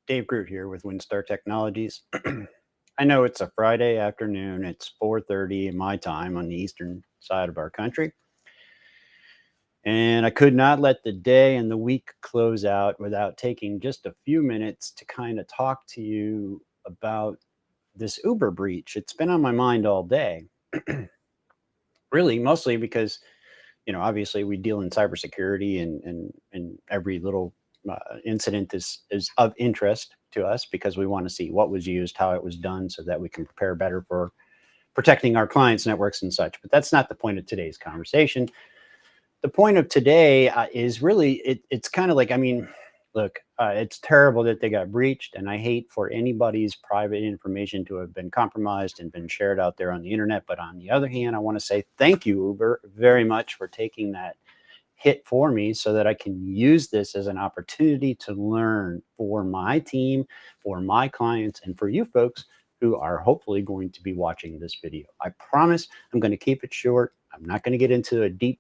Dave Groot here with WinStar Technologies. I know it's a Friday afternoon. It's 4:30 in my time on the eastern side of our country. And I could not let the day and the week close out without taking just a few minutes to kind of talk to you about this Uber breach. It's been on my mind all day. Really, mostly because, obviously we deal in cybersecurity and every little incident is of interest to us because we want to see what was used, how it was done, so that we can prepare better for protecting our clients' networks and such. But that's not the point of today's conversation. The point of today is really, it's kind of like, look, it's terrible that they got breached, and I hate for anybody's private information to have been compromised and been shared out there on the internet. But on the other hand, I want to say thank you, Uber, very much for taking that hit for me so that I can use this as an opportunity to learn for my team, for my clients, and for you folks who are hopefully going to be watching this video. I promise I'm going to keep it short. I'm not going to get into a deep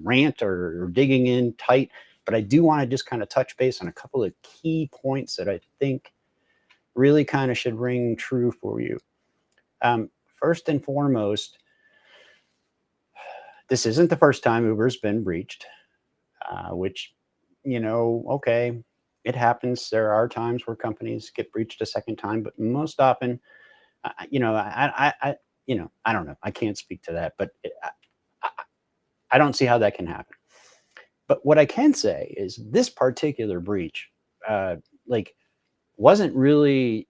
rant or digging in tight, but I do want to just kind of touch base on a couple of key points that I think really kind of should ring true for you. First and foremost, this isn't the first time Uber's been breached, which, okay, it happens. There are times where companies get breached a second time, but most often, I don't know. I can't speak to that, but I don't see how that can happen. But what I can say is this particular breach, wasn't really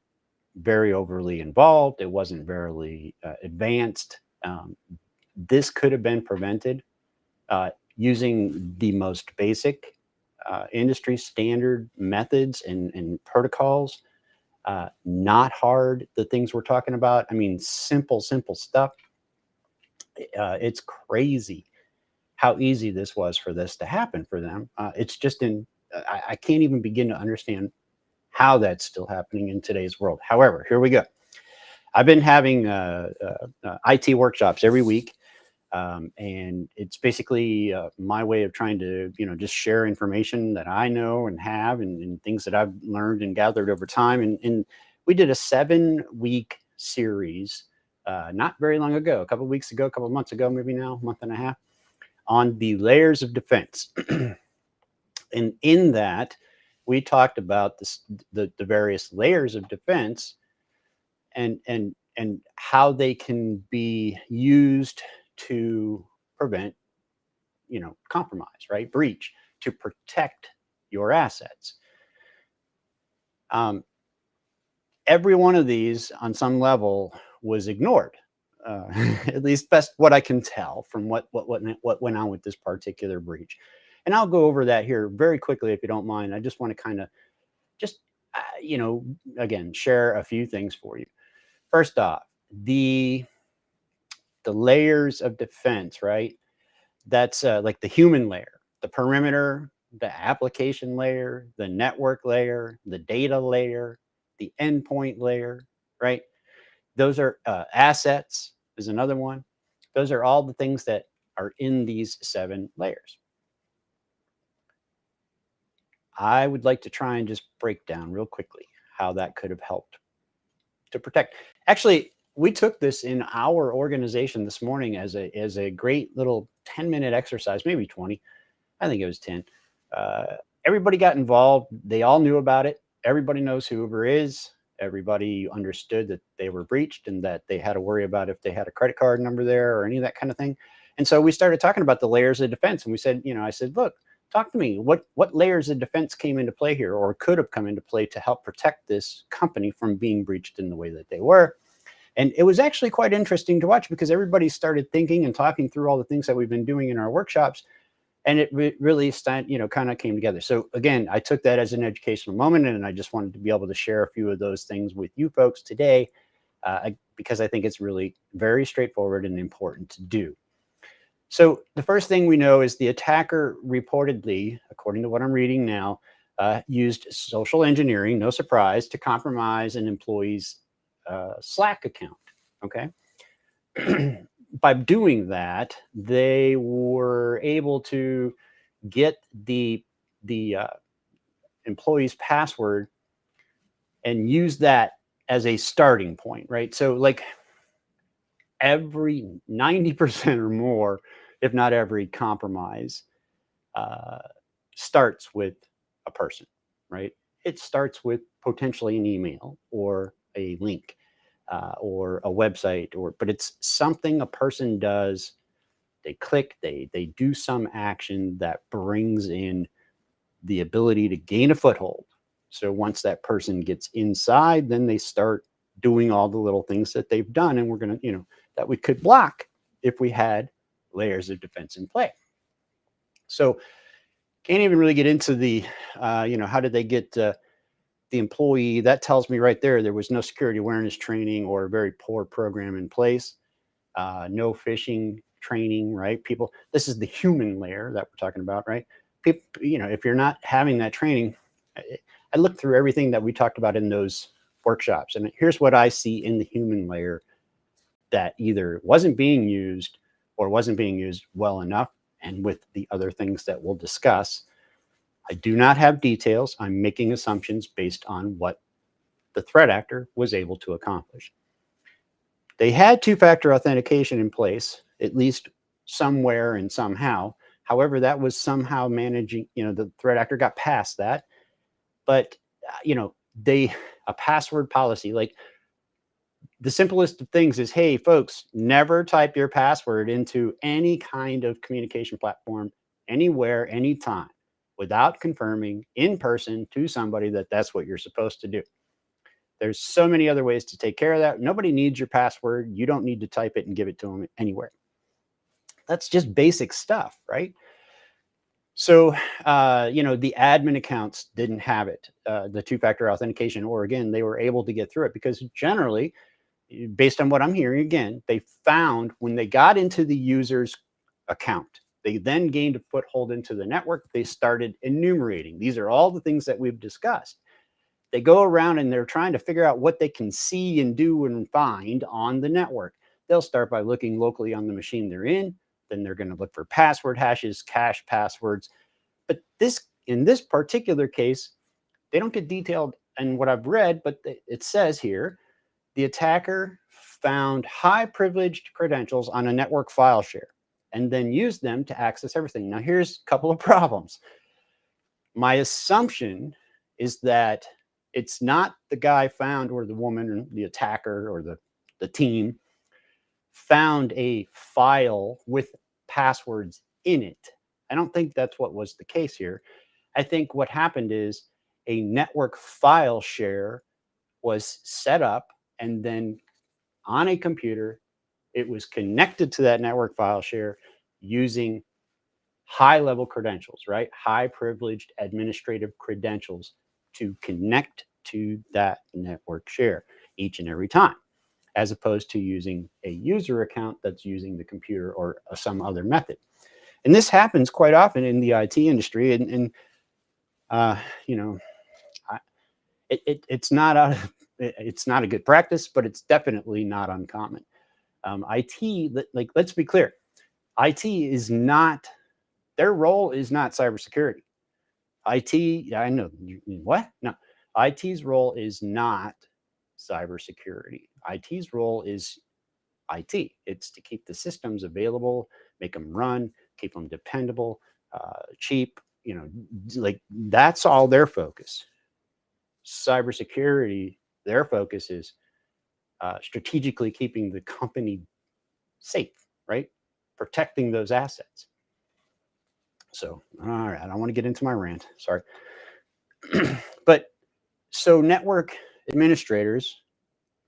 very overly involved. It wasn't very advanced. This could have been prevented using the most basic industry standard methods and protocols. Not hard, the things we're talking about. Simple stuff. It's crazy how easy this was for this to happen for them. It's just I can't even begin to understand how that's still happening in today's world. However, here we go. I've been having IT workshops every week. And it's basically my way of trying to, just share information that I know and have and things that I've learned and gathered over time. And we did a 7-week series not very long ago, a couple of weeks ago, a couple of months ago, maybe now, a month and a half, on the layers of defense. And in that, we talked about the various layers of defense and how they can be used to prevent, compromise, right? Breach, to protect your assets. Every one of these on some level was ignored, at least best what I can tell from what went on with this particular breach. And I'll go over that here very quickly, if you don't mind. I just want to kind of just, again, share a few things for you. First off, the layers of defense, right? That's like the human layer, the perimeter, the application layer, the network layer, the data layer, the endpoint layer, right? Those are assets is another one. Those are all the things that are in these 7 layers. I would like to try and just break down real quickly how that could have helped to protect. Actually, we took this in our organization this morning as a great little 10-minute exercise, maybe 20. I think it was 10. Everybody got involved. They all knew about it. Everybody knows who Uber is. Everybody understood that they were breached and that they had to worry about if they had a credit card number there or any of that kind of thing. And so we started talking about the layers of defense. And we said, I said, look, talk to me. What layers of defense came into play here or could have come into play to help protect this company from being breached in the way that they were? And it was actually quite interesting to watch because everybody started thinking and talking through all the things that we've been doing in our workshops. And it really, kind of came together. So again, I took that as an educational moment, and I just wanted to be able to share a few of those things with you folks today because I think it's really very straightforward and important to do. So the first thing we know is the attacker reportedly, according to what I'm reading now, used social engineering, no surprise, to compromise an employee's Slack account, okay? By doing that, they were able to get the employee's password and use that as a starting point, right? So like every 90% or more, if not every compromise, uh, starts with a person, right? It starts with potentially an email or a link or a website, but it's something a person does. They click, they do some action that brings in the ability to gain a foothold. So once that person gets inside, then they start doing all the little things that they've done, and we're gonna, that we could block if we had layers of defense in play. So can't even really get into the, how did they get the employee? That tells me right there was no security awareness training or a very poor program in place. No phishing training, right? People, this is the human layer that we're talking about, right? People, if you're not having that training, I looked through everything that we talked about in those workshops, and here's what I see in the human layer that either wasn't being used or wasn't being used well enough. And with the other things that we'll discuss, I do not have details. I'm making assumptions based on what the threat actor was able to accomplish. They had two-factor authentication in place, at least somewhere and somehow. However, that was somehow managing, the threat actor got past that. But, they, a password policy, like the simplest of things is, hey, folks, never type your password into any kind of communication platform, anywhere, anytime, without confirming in person to somebody that that's what you're supposed to do. There's so many other ways to take care of that. Nobody needs your password. You don't need to type it and give it to them anywhere. That's just basic stuff, right? So, the admin accounts didn't have it, the two-factor authentication, or again, they were able to get through it because generally, based on what I'm hearing, again, they found when they got into the user's account, they then gained a foothold into the network. They started enumerating. These are all the things that we've discussed. They go around and they're trying to figure out what they can see and do and find on the network. They'll start by looking locally on the machine they're in. Then they're going to look for password hashes, cache passwords. But in this particular case, they don't get detailed in what I've read, but it says here, the attacker found high privileged credentials on a network file share and then used them to access everything. Now, here's a couple of problems. My assumption is that it's not the guy found or the woman or the attacker or the team found a file with passwords in it. I don't think that's what was the case here. I think what happened is a network file share was set up, and then on a computer, it was connected to that network file share using high level credentials, right? High privileged administrative credentials to connect to that network share each and every time, as opposed to using a user account that's using the computer or some other method. And this happens quite often in the IT industry. And uh, you know, it's not it's not a good practice, but it's definitely not uncommon. IT, like, let's be clear, IT is not, their role is not cybersecurity. IT, I know, what? No, IT's role is not cybersecurity. IT's role is IT. It's to keep the systems available, make them run, keep them dependable, cheap. Like that's all their focus. Cybersecurity, their focus is strategically keeping the company safe, right? Protecting those assets. So, all right, I don't want to get into my rant. Sorry. But so network administrators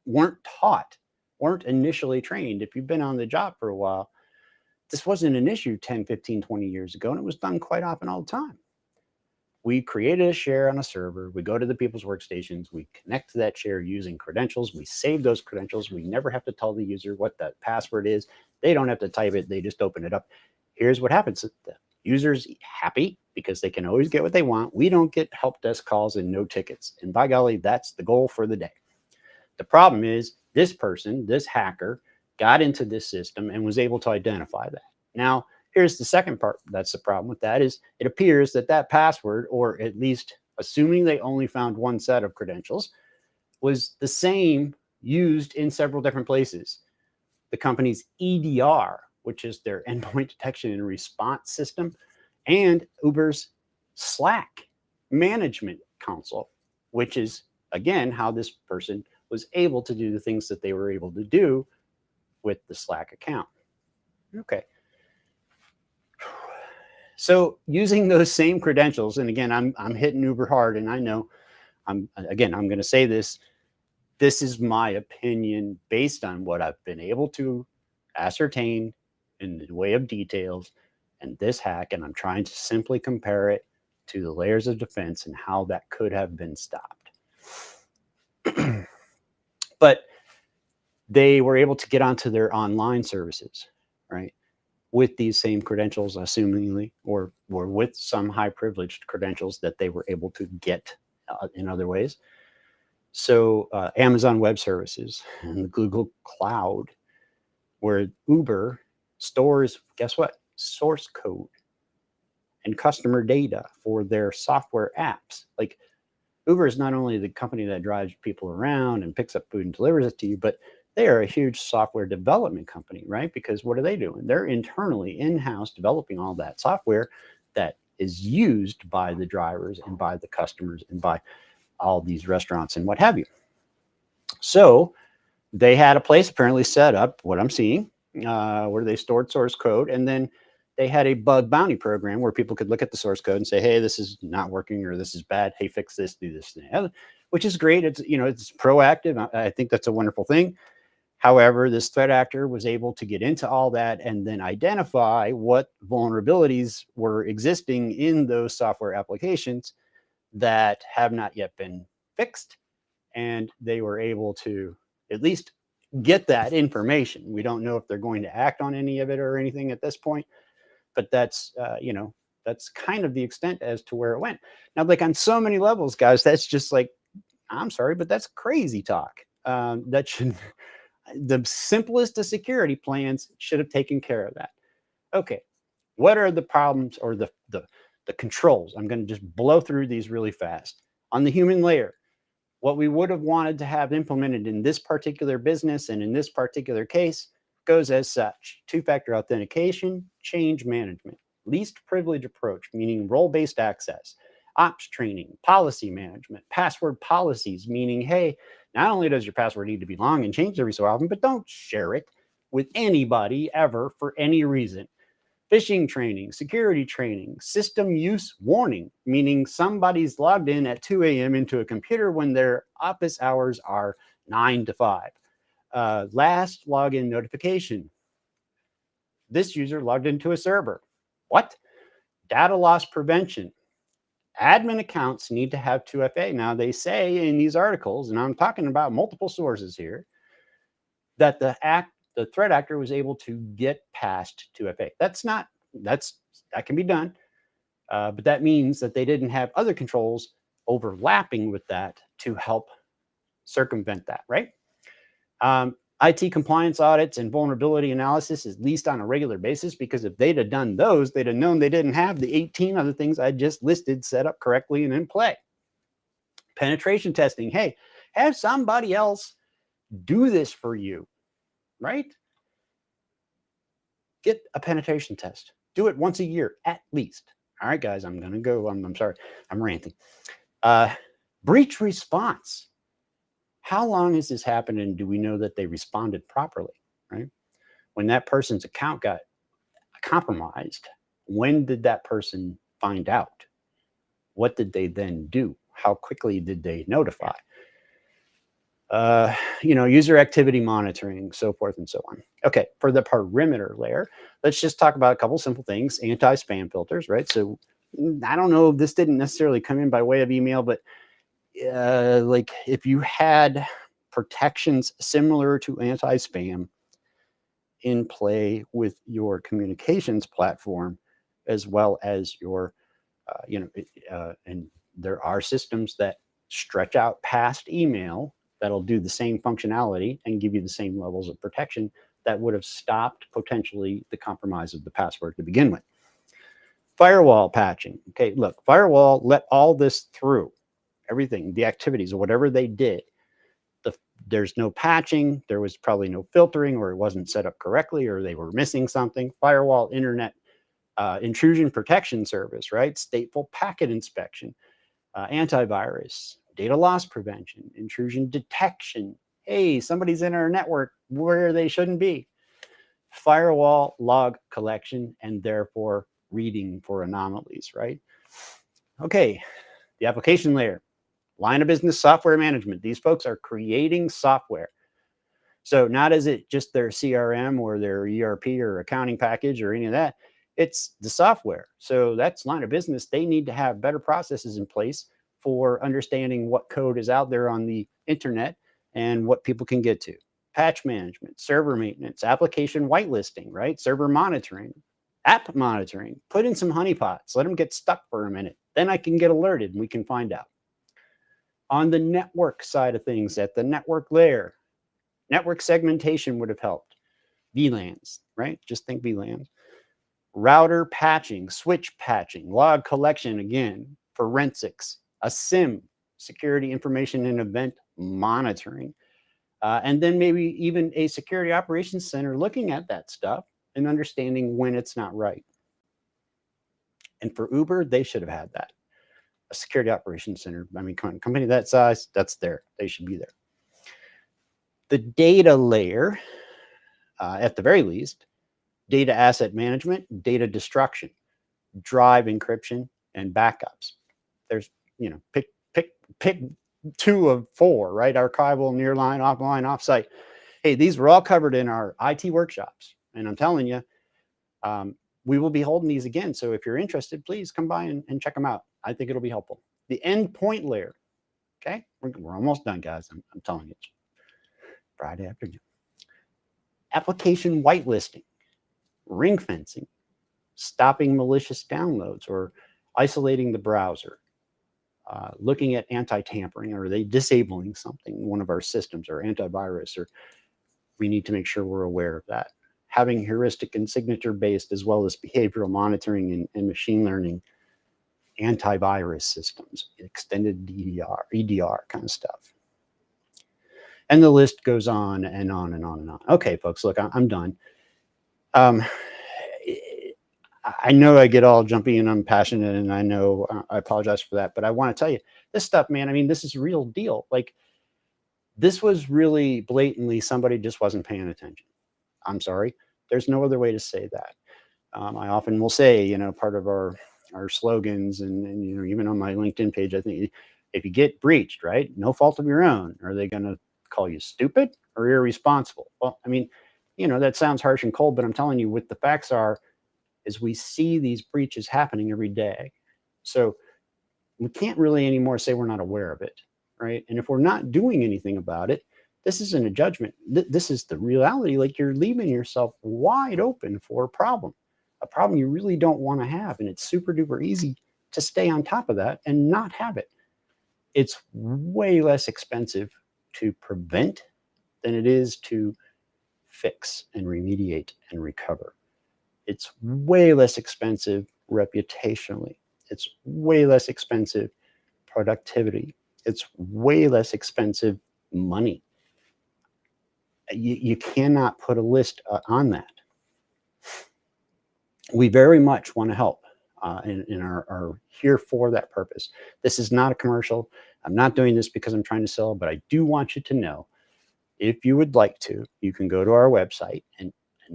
weren't taught, weren't initially trained. If you've been on the job for a while, this wasn't an issue 10, 15, 20 years ago, and it was done quite often all the time. We created a share on a server. We go to the people's workstations. We connect to that share using credentials. We save those credentials. We never have to tell the user what that password is. They don't have to type it. They just open it up. Here's what happens. The user's happy because they can always get what they want. We don't get help desk calls and no tickets. And by golly, that's the goal for the day. The problem is this person, this hacker, got into this system and was able to identify that. Now, here's the second part. That's the problem with that is it appears that that password, or at least assuming they only found one set of credentials, was the same used in several different places. The company's EDR, which is their endpoint detection and response system, and Uber's Slack management console, which is, again, how this person was able to do the things that they were able to do with the Slack account. Okay. So using those same credentials, and again, I'm hitting Uber hard, and I know I'm going to say this. This is my opinion based on what I've been able to ascertain in the way of details and this hack, and I'm trying to simply compare it to the layers of defense and how that could have been stopped. But they were able to get onto their online services, right, with these same credentials, assumingly, or with some high privileged credentials that they were able to get in other ways. So Amazon Web Services and the Google Cloud, where Uber stores, guess what? Source code and customer data for their software apps. Like, Uber is not only the company that drives people around and picks up food and delivers it to you, but they are a huge software development company, right? Because what are they doing? They're internally in-house developing all that software that is used by the drivers and by the customers and by all these restaurants and what have you. So they had a place apparently set up, what I'm seeing, where they stored source code, and then they had a bug bounty program where people could look at the source code and say, hey, this is not working, or this is bad. Hey, fix this, do this, which is great. It's, it's proactive. I think that's a wonderful thing. However, this threat actor was able to get into all that and then identify what vulnerabilities were existing in those software applications that have not yet been fixed. And they were able to at least get that information. We don't know if they're going to act on any of it or anything at this point, but that's, that's kind of the extent as to where it went. Now, like, on so many levels, guys, that's just like, I'm sorry, but that's crazy talk. That should, the simplest of security plans should have taken care of that. Okay, what are the problems or the controls? I'm going to just blow through these really fast. On the human layer, what we would have wanted to have implemented in this particular business and in this particular case goes as such: two-factor authentication, change management, least privilege approach, meaning role-based access, ops training, policy management, password policies, meaning, hey, not only does your password need to be long and changed every so often, but don't share it with anybody ever for any reason. Phishing training, security training, system use warning, meaning somebody's logged in at 2 a.m. into a computer when their office hours are 9 to 5. Last login notification. This user logged into a server. What? Data loss prevention. Admin accounts need to have 2FA. Now, they say in these articles, and I'm talking about multiple sources here, that the threat actor was able to get past 2FA. That can be done, but that means that they didn't have other controls overlapping with that to help circumvent that, right? IT compliance audits and vulnerability analysis, at least on a regular basis, because if they'd have done those, they'd have known they didn't have the 18 other things I just listed set up correctly and in play. Penetration testing. Hey, have somebody else do this for you, right? Get a penetration test. Do it once a year at least. All right, guys, I'm going to go. I'm sorry. I'm ranting. Breach response. How long has this happened, and do we know that they responded properly, right? When that person's account got compromised, when did that person find out? What did they then do? How quickly did they notify? User activity monitoring, so forth and so on. Okay, for the perimeter layer, let's just talk about a couple simple things. Anti-spam filters, right? So I don't know, this didn't necessarily come in by way of email, but like, if you had protections similar to anti-spam in play with your communications platform, as well as your, and there are systems that stretch out past email that'll do the same functionality and give you the same levels of protection that would have stopped potentially the compromise of the password to begin with. Firewall patching. Okay, look, firewall let all this through, everything, the activities or whatever they did. there's no patching, there was probably no filtering, or it wasn't set up correctly, or they were missing something. Firewall, internet intrusion protection service, right? Stateful packet inspection, antivirus, data loss prevention, intrusion detection. Hey, somebody's in our network where they shouldn't be. Firewall log collection, and therefore reading for anomalies, right? Okay, the application layer, line of business software management. These folks are creating software. So not is it just their CRM or their ERP or accounting package or any of that. It's the software. So that's line of business. They need to have better processes in place for understanding what code is out there on the internet and what people can get to. Patch management, server maintenance, application whitelisting, right? Server monitoring, app monitoring. Put in some honeypots. Let them get stuck for a minute. Then I can get alerted and we can find out. On the network side of things, at the network layer, network segmentation would have helped. VLANs, right? Just think VLANs. Router patching, switch patching, log collection, again, forensics, a SIM, security information and event monitoring. And then maybe even a security operations center looking at that stuff and understanding when it's not right. And for Uber, they should have had that. A security operations center. I mean, company that size, that's there. They should be there. The data layer, at the very least, data asset management, data destruction, drive encryption, and backups. There's, pick 2 of 4, right? Archival, nearline, offline, offsite. Hey, these were all covered in our IT workshops. And I'm telling you, we will be holding these again. So if you're interested, please come by and check them out. I think it'll be helpful. The endpoint layer. Okay, we're almost done, guys. I'm telling you, it's Friday afternoon. Application whitelisting, ring fencing, stopping malicious downloads or isolating the browser, looking at anti-tampering. Are they disabling something, one of our systems, or antivirus, or we need to make sure we're aware of that. Having heuristic and signature-based, as well as behavioral monitoring and machine learning antivirus systems, extended EDR kind of stuff. And the list goes on and on and on and on. Okay, folks, look, I'm done. I know I get all jumpy and I'm passionate, and I know I apologize for that, but I want to tell you this stuff, man. I mean, this is a real deal. Like, this was really blatantly somebody just wasn't paying attention. I'm sorry. There's no other way to say that. I often will say, part of our slogans and even on my LinkedIn page, I think if you get breached, right, no fault of your own, are they going to call you stupid or irresponsible? Well, I mean, that sounds harsh and cold, but I'm telling you what the facts are is we see these breaches happening every day. So we can't really anymore say we're not aware of it, right? And if we're not doing anything about it, this isn't a judgment. This is the reality. Like, you're leaving yourself wide open for a problem you really don't want to have. And it's super duper easy to stay on top of that and not have it. It's way less expensive to prevent than it is to fix and remediate and recover. It's way less expensive reputationally. It's way less expensive productivity. It's way less expensive money. You cannot put a list on that. We very much want to help and are here for that purpose. This is not a commercial. I'm not doing this because I'm trying to sell, but I do want you to know, if you would like to, you can go to our website and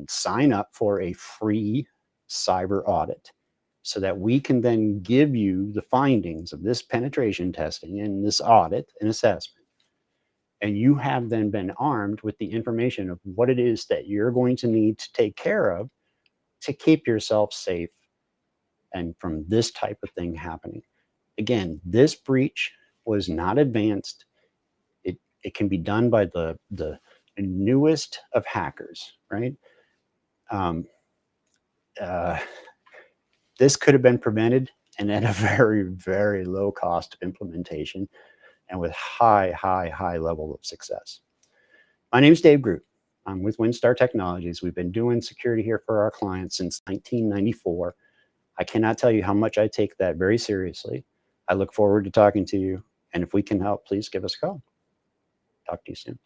sign up for a free cyber audit so that we can then give you the findings of this penetration testing and this audit and assessment. And you have then been armed with the information of what it is that you're going to need to take care of to keep yourself safe and from this type of thing happening. Again, this breach was not advanced. It can be done by the newest of hackers, right? This could have been prevented and at a very, very low cost of implementation and with high level of success. My name is Dave Groot. I'm with WinStar Technologies. We've been doing security here for our clients since 1994. I cannot tell you how much I take that very seriously. I look forward to talking to you. And if we can help, please give us a call. Talk to you soon.